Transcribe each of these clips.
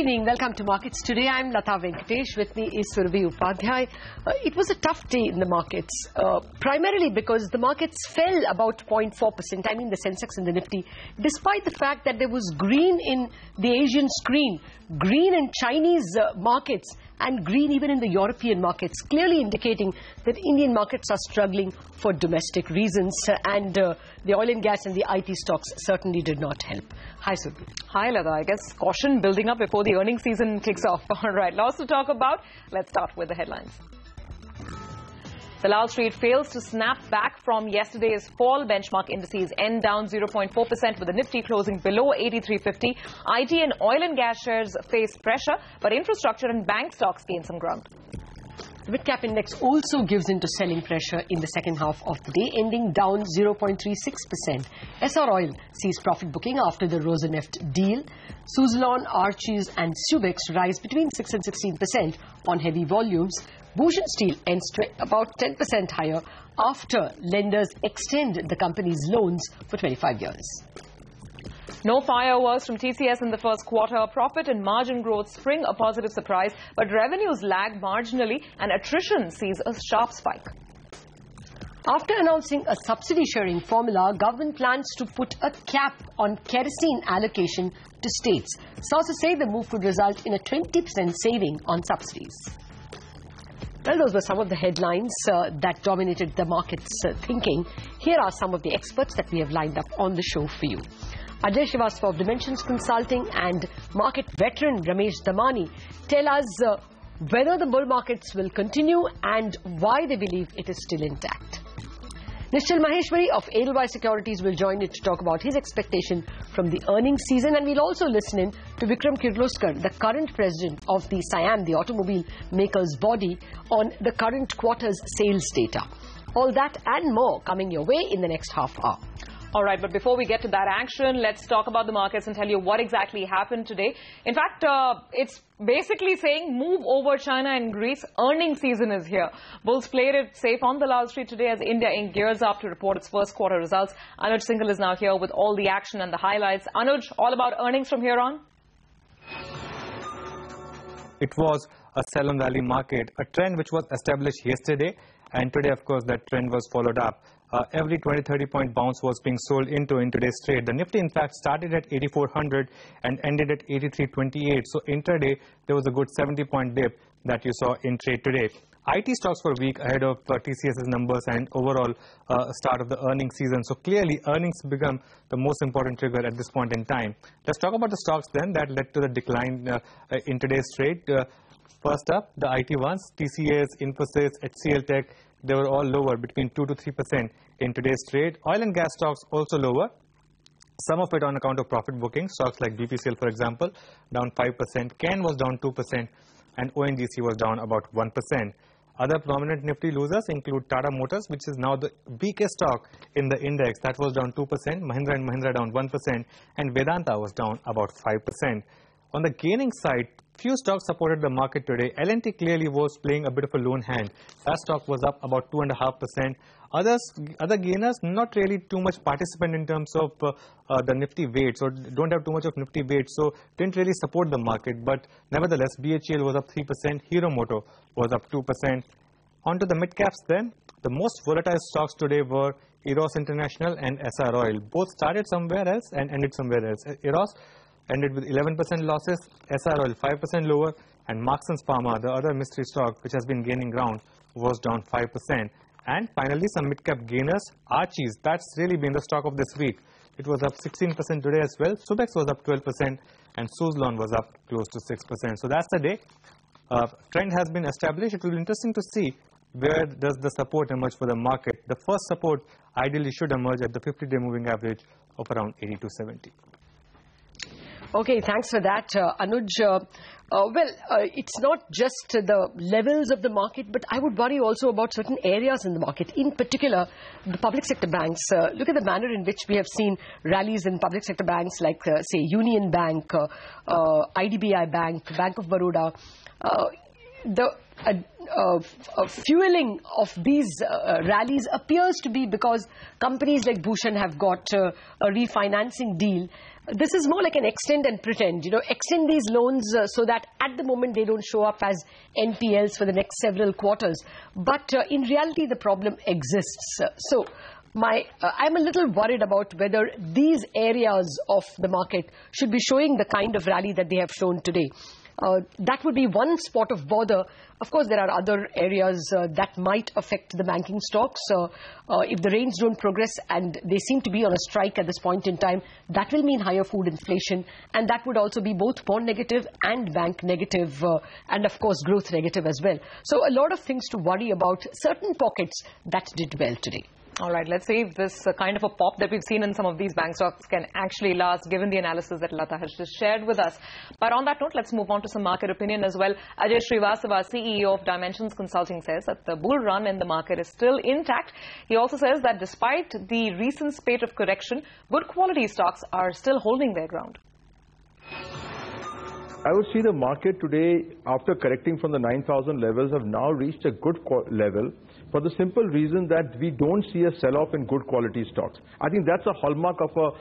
evening. Welcome to Markets Today. I'm Lata Venkatesh. With me is Surabhi Upadhyay. It was a tough day in the markets, primarily because the markets fell about 0.4%. I mean the Sensex and the Nifty, despite the fact that there was green in the Asian screen, green in Chinese markets, and green even in the European markets, clearly indicating that Indian markets are struggling for domestic reasons, and the oil and gas and the IT stocks certainly did not help. Hi, Surabhi. Hi, Lata. I guess caution building up before the earnings season kicks off. All right, lots to talk about. Let's start with the headlines. Dalal Street fails to snap back from yesterday's fall. Benchmark indices end down 0.4% with the Nifty closing below 8350. IT and oil and gas shares face pressure, but infrastructure and bank stocks gain some ground. The mid-cap index also gives into selling pressure in the second half of the day, ending down 0.36%. SR Oil sees profit booking after the Rosneft deal. Suzlon, Archies and Subex rise between 6 and 16% on heavy volumes. Bhushan Steel ends about 10% higher after lenders extend the company's loans for 25 years. No fireworks from TCS in the first quarter. Profit and margin growth spring a positive surprise, but revenues lag marginally and attrition sees a sharp spike. After announcing a subsidy sharing formula, government plans to put a cap on kerosene allocation to states. Sources say the move could result in a 20% saving on subsidies. Well, those were some of the headlines that dominated the market's thinking. Here are some of the experts that we have lined up on the show for you. Ajay Srivastava of Dimensions Consulting and market veteran Ramesh Damani tell us whether the bull markets will continue and why they believe it is still intact. Nishchal Maheshwari of Edelweiss Securities will join it to talk about his expectation from the earnings season, and we'll also listen in to Vikram Kirloskar, the current president of the SIAM, the automobile makers body, on the current quarter's sales data. All that and more coming your way in the next half hour. All right, but before we get to that action, let's talk about the markets and tell you what exactly happened today. In fact, it's basically saying move over China and Greece. Earnings season is here. Bulls played it safe on Dalal Street today as India Inc. gears up to report its first quarter results. Anuj Singhal is now here with all the action and the highlights. Anuj, all about earnings from here on? It was a sell on rally market, a trend which was established yesterday, and today, of course, that trend was followed up. Every 20-30 point bounce was being sold into in today's trade. The Nifty, in fact, started at 8,400 and ended at 8328. So intraday, there was a good 70-point dip that you saw in trade today. IT stocks were weak ahead of TCS's numbers and overall start of the earnings season. So clearly, earnings become the most important trigger at this point in time. Let's talk about the stocks then that led to the decline in today's trade. First up, the IT ones, TCS, Infosys, HCL Tech, they were all lower, between 2 to 3% in today's trade. Oil and gas stocks also lower. Some of it on account of profit booking. Stocks like BPCL, for example, down 5%. Ken was down 2%, and ONGC was down about 1%. Other prominent Nifty losers include Tata Motors, which is now the weakest stock in the index. That was down 2%. Mahindra & Mahindra down 1%, and Vedanta was down about 5%. On the gaining side, few stocks supported the market today. L&T clearly was playing a bit of a lone hand. That stock was up about 2.5%. Other gainers, not really too much participant in terms of the Nifty weight, so don't have too much of Nifty weight, so didn't really support the market. But nevertheless, BHEL was up 3%, Hero Moto was up 2%. On to the mid-caps then. The most volatile stocks today were Eros International and SR Oil. Both started somewhere else and ended somewhere else. Eros ended with 11% losses, SR Oil 5% lower, and Marks & Sparma, the other mystery stock which has been gaining ground, was down 5%. And finally, some mid-cap gainers, Archies, that's really been the stock of this week. It was up 16% today as well. Subex was up 12%, and Suzlon was up close to 6%. So that's the day. Trend has been established. It will be interesting to see where does the support emerge for the market. The first support ideally should emerge at the 50-day moving average of around 80 to 70. Okay, thanks for that, Anuj. It's not just the levels of the market, but I would worry also about certain areas in the market. In particular, the public sector banks. Look at the manner in which we have seen rallies in public sector banks like, say, Union Bank, IDBI Bank, Bank of Baroda. fueling of these rallies appears to be because companies like Bhushan have got a refinancing deal. This is more like an extend and pretend, extend these loans so that at the moment they don't show up as NPLs for the next several quarters. But in reality, the problem exists. So I'm a little worried about whether these areas of the market should be showing the kind of rally that they have shown today. That would be one spot of bother. Of course, there are other areas that might affect the banking stocks. If the rains don't progress and they seem to be on a strike at this point in time, that will mean higher food inflation. And that would also be both bond negative and bank negative and, of course, growth negative as well. So a lot of things to worry about. Certain pockets that did well today. All right, let's see if this kind of a pop that we've seen in some of these bank stocks can actually last, given the analysis that Lata has just shared with us. But on that note, let's move on to some market opinion as well. Ajay Srivastava, CEO of Dimensions Consulting, says that the bull run in the market is still intact. He also says that despite the recent spate of correction, good quality stocks are still holding their ground. I would see the market today, after correcting from the 9,000 levels, have now reached a good level for the simple reason that we don't see a sell-off in good quality stocks. I think that's a hallmark of a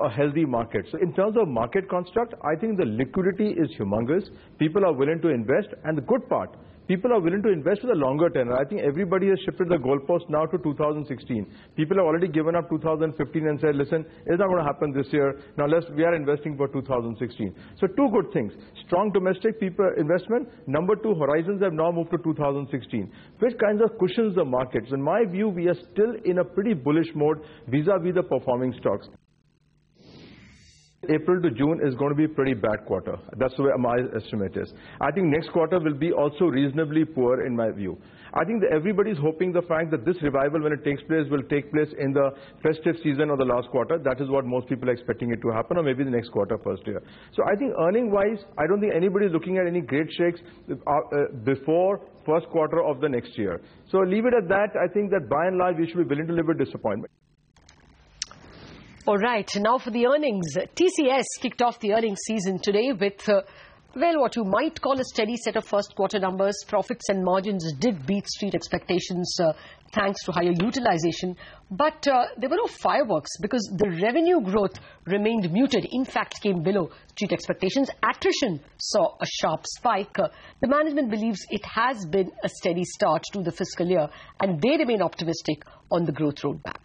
healthy market. So in terms of market construct, I think the liquidity is humongous. People are willing to invest, and the good part, people are willing to invest with a longer tenor. I think everybody has shifted the goalpost now to 2016. People have already given up 2015 and said, listen, it's not going to happen this year. Now we are investing for 2016. So two good things. Strong domestic investment. Number two, horizons have now moved to 2016, which kinds of cushions the markets. In my view, we are still in a pretty bullish mode vis-a-vis the performing stocks. April to June is going to be a pretty bad quarter. That's the way my estimate is. I think next quarter will be also reasonably poor in my view. I think that everybody's hoping the fact that this revival, when it takes place, will take place in the festive season or the last quarter. That is what most people are expecting it to happen, or maybe the next quarter, first year. So I think earning-wise, I don't think anybody is looking at any great shakes before first quarter of the next year. So leave it at that. I think that by and large, we should be willing to live with disappointment. All right, now for the earnings. TCS kicked off the earnings season today with, what you might call a steady set of first quarter numbers. Profits and margins did beat street expectations thanks to higher utilization. But there were no fireworks because the revenue growth remained muted. In fact, came below street expectations. Attrition saw a sharp spike. The management believes it has been a steady start to the fiscal year, and they remain optimistic on the growth roadmap.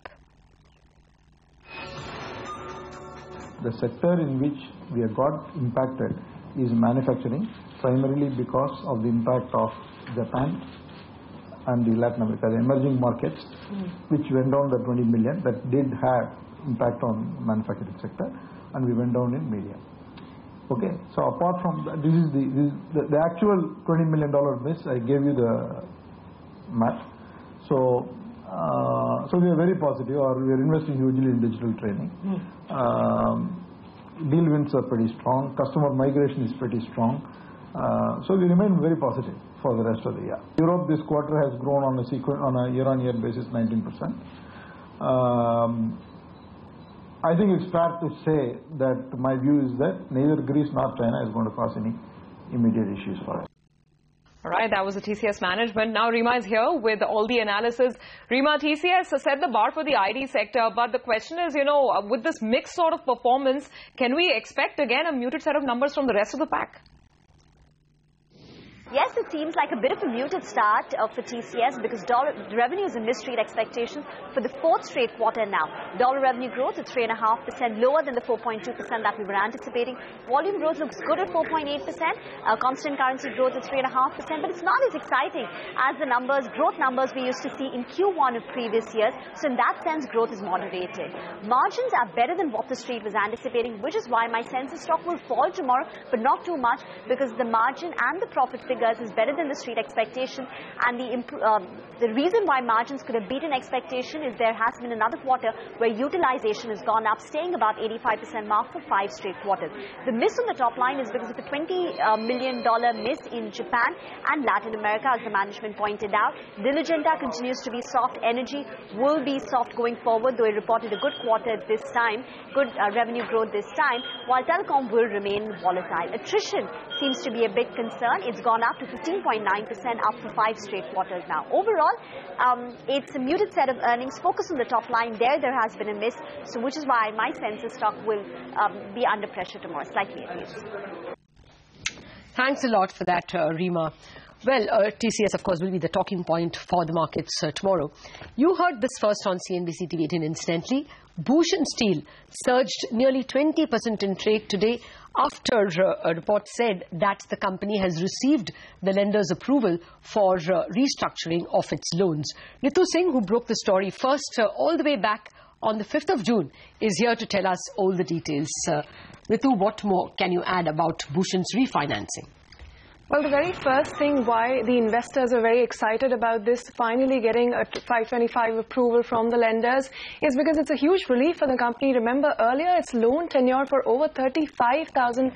The sector in which we have got impacted is manufacturing, primarily because of the impact of Japan and the Latin America, the emerging markets, which went down the 20 million. That did have impact on manufacturing sector, and we went down in media. Okay, so apart from that, this is the actual $20 million miss. I gave you the math. So we are very positive, or we are investing hugely in digital training. Deal wins are pretty strong. Customer migration is pretty strong. So we remain very positive for the rest of the year. Europe this quarter has grown on a year-on-year basis 19%. I think it's fair to say that my view is that neither Greece nor China is going to cause any immediate issues for us. All right, that was the TCS management. Now Rima is here with all the analysis. Rima, TCS set the bar for the ID sector, but the question is, with this mixed sort of performance, can we expect again a muted set of numbers from the rest of the pack? Yes, it seems like a bit of a muted start for TCS because dollar revenues and missed street expectations for the fourth straight quarter now. Dollar revenue growth is 3.5%, lower than the 4.2% that we were anticipating. Volume growth looks good at 4.8%. Constant currency growth is 3.5%, but it's not as exciting as the growth numbers we used to see in Q1 of previous years. So in that sense, growth is moderated. Margins are better than what the street was anticipating, which is why my sense is stock will fall tomorrow, but not too much because the margin and the profit figure is better than the street expectation, and the reason why margins could have beaten expectation is there has been another quarter where utilization has gone up, staying about 85% mark for 5 straight quarters. The miss on the top line is because of the $20 million miss in Japan and Latin America, as the management pointed out. Diligenta continues to be soft. Energy will be soft going forward, though it reported a good quarter this time, good revenue growth this time, while telecom will remain volatile. Attrition seems to be a big concern. It's gone up up to 15.9%, up for 5 straight quarters now. Overall, it's a muted set of earnings. Focus on the top line. There has been a miss, so which is why my sense is stock will be under pressure tomorrow, slightly at least. Thanks a lot for that, Reema. Well, TCS, of course, will be the talking point for the markets tomorrow. You heard this first on CNBC TV 18 incidentally. Bhushan Steel surged nearly 20% in trade today after a report said that the company has received the lender's approval for restructuring of its loans. Ritu Singh, who broke the story first all the way back on the 5th of June, is here to tell us all the details. Ritu, what more can you add about Bhushan's refinancing? Well, the very first thing why the investors are very excited about this finally getting a 525 approval from the lenders is because it's a huge relief for the company. Remember, earlier its loan tenure for over 35,000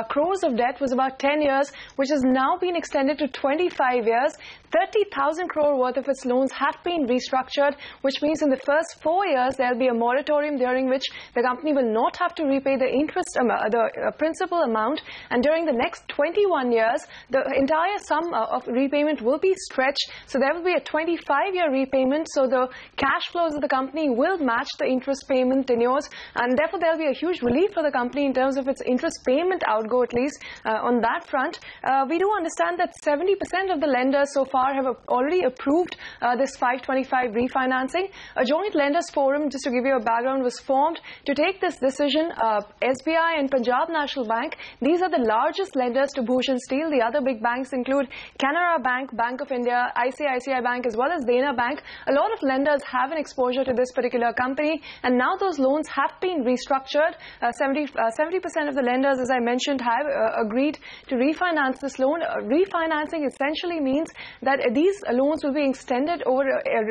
crores of debt was about 10 years, which has now been extended to 25 years. 30,000 crore worth of its loans have been restructured, which means in the first 4 years there will be a moratorium during which the company will not have to repay the interest, the principal amount, and during the next 21 years the entire sum of repayment will be stretched. So there will be a 25-year repayment. So the cash flows of the company will match the interest payment tenures, and therefore there will be a huge relief for the company in terms of its interest payment outgo, at least on that front. We do understand that 70% of the lenders so far have already approved this 525 refinancing. A joint lenders forum, just to give you a background, was formed to take this decision. SBI and Punjab National Bank, these are the largest lenders to Bhushan Steel. The other big banks include Canara Bank, Bank of India, ICICI Bank, as well as Dena Bank. A lot of lenders have an exposure to this particular company, and now those loans have been restructured. 70% of the lenders, as I mentioned, have agreed to refinance this loan. Refinancing essentially means that these loans will be extended over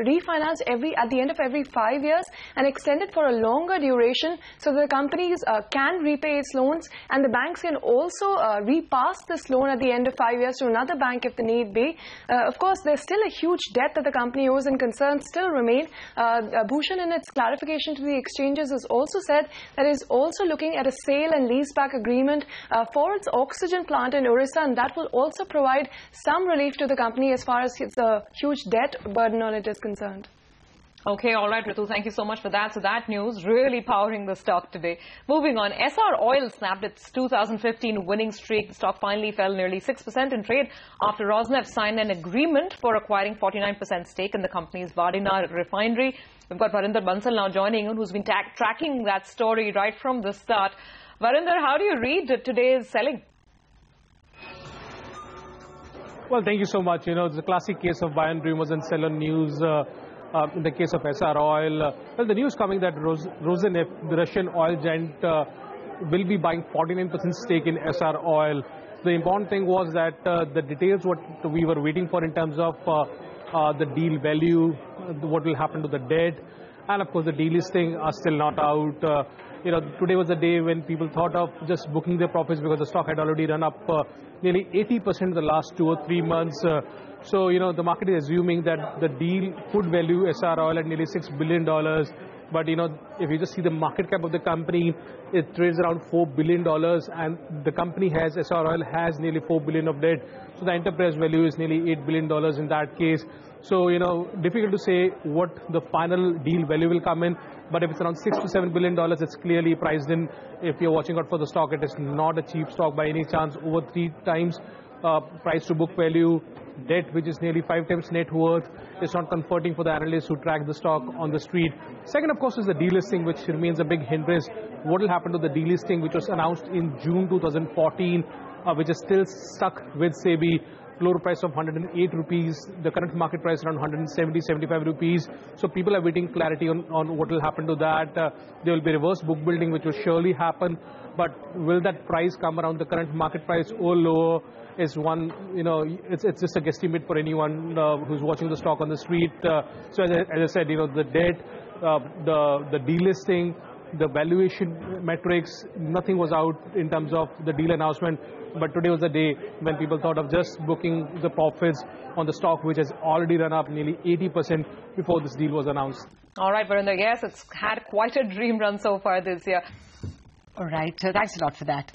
refinanced at the end of every 5 years and extended for a longer duration, so the companies can repay its loans, and the banks can also repass this loan at the end of 5 years to another bank if the need be. Of course, there's still a huge debt that the company owes, and concerns still remain. Bhushan, in its clarification to the exchanges, has also said that it is also looking at a sale and leaseback agreement for its oxygen plant in Orissa, and that will also provide some relief to the company as far as the huge debt burden on it is concerned. Okay, all right, Ritu, thank you so much for that. So that news really powering the stock today. Moving on, SR Oil snapped its 2015 winning streak. The stock finally fell nearly 6% in trade after Rosneft signed an agreement for acquiring 49% stake in the company's Vadina refinery. We've got Varinder Bansal now joining in, who's been tracking that story right from the start. Varinder, how do you read today's selling? Well, thank you so much. You know, it's a classic case of buy on rumors and sell on news. In the case of SR Oil, well, the news coming that Rosneft, the Russian oil giant, will be buying 49% stake in SR Oil. The important thing was that the details what we were waiting for in terms of the deal value, what will happen to the debt, and of course the delisting are still not out. You know, today was the day when people thought of just booking their profits because the stock had already run up nearly 80% in the last 2 or 3 months. So, you know, the market is assuming that the deal could value SR Oil at nearly $6 billion. But, you know, if you just see the market cap of the company, it trades around $4 billion, and the company has, SR Oil has nearly $4 billion of debt. So the enterprise value is nearly $8 billion in that case. So, you know, difficult to say what the final deal value will come in. But if it's around $6 to $7 billion, it's clearly priced in. If you're watching out for the stock, it is not a cheap stock by any chance. Over 3 times price to book value. Debt, which is nearly 5 times net worth, is not comforting for the analysts who track the stock on the street. Second, of course, is the delisting, which remains a big hindrance. What will happen to the delisting, which was announced in June 2014, which is still stuck with SEBI? Floor price of 108 rupees, the current market price around 170-75 rupees. So people are waiting clarity on what will happen to that. There will be reverse book building, which will surely happen. But will that price come around the current market price or lower? Is one, you know, it's just a guesstimate for anyone who's watching the stock on the street. So as I said, you know, the debt, the delisting, the valuation metrics, nothing was out in terms of the deal announcement. But today was the day when people thought of just booking the profits on the stock, which has already run up nearly 80% before this deal was announced. All right, Varinder, yes, it's had quite a dream run so far this year. All right, thanks a lot for that.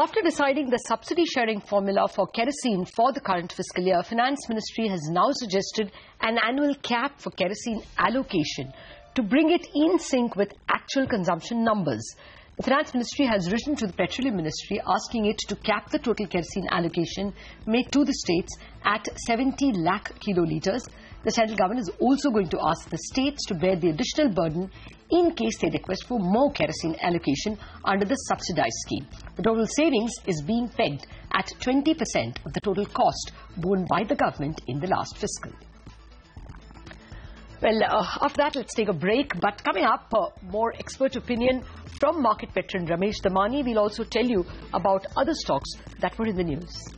After deciding the subsidy sharing formula for kerosene for the current fiscal year, Finance Ministry has now suggested an annual cap for kerosene allocation to bring it in sync with actual consumption numbers. The Finance Ministry has written to the Petroleum Ministry asking it to cap the total kerosene allocation made to the states at 70 lakh kilolitres. The central government is also going to ask the states to bear the additional burden in case they request for more kerosene allocation under the subsidized scheme. The total savings is being pegged at 20% of the total cost borne by the government in the last fiscal. Well, after that, let's take a break. But coming up, more expert opinion from market veteran Ramesh Damani. We'll also tell you about other stocks that were in the news.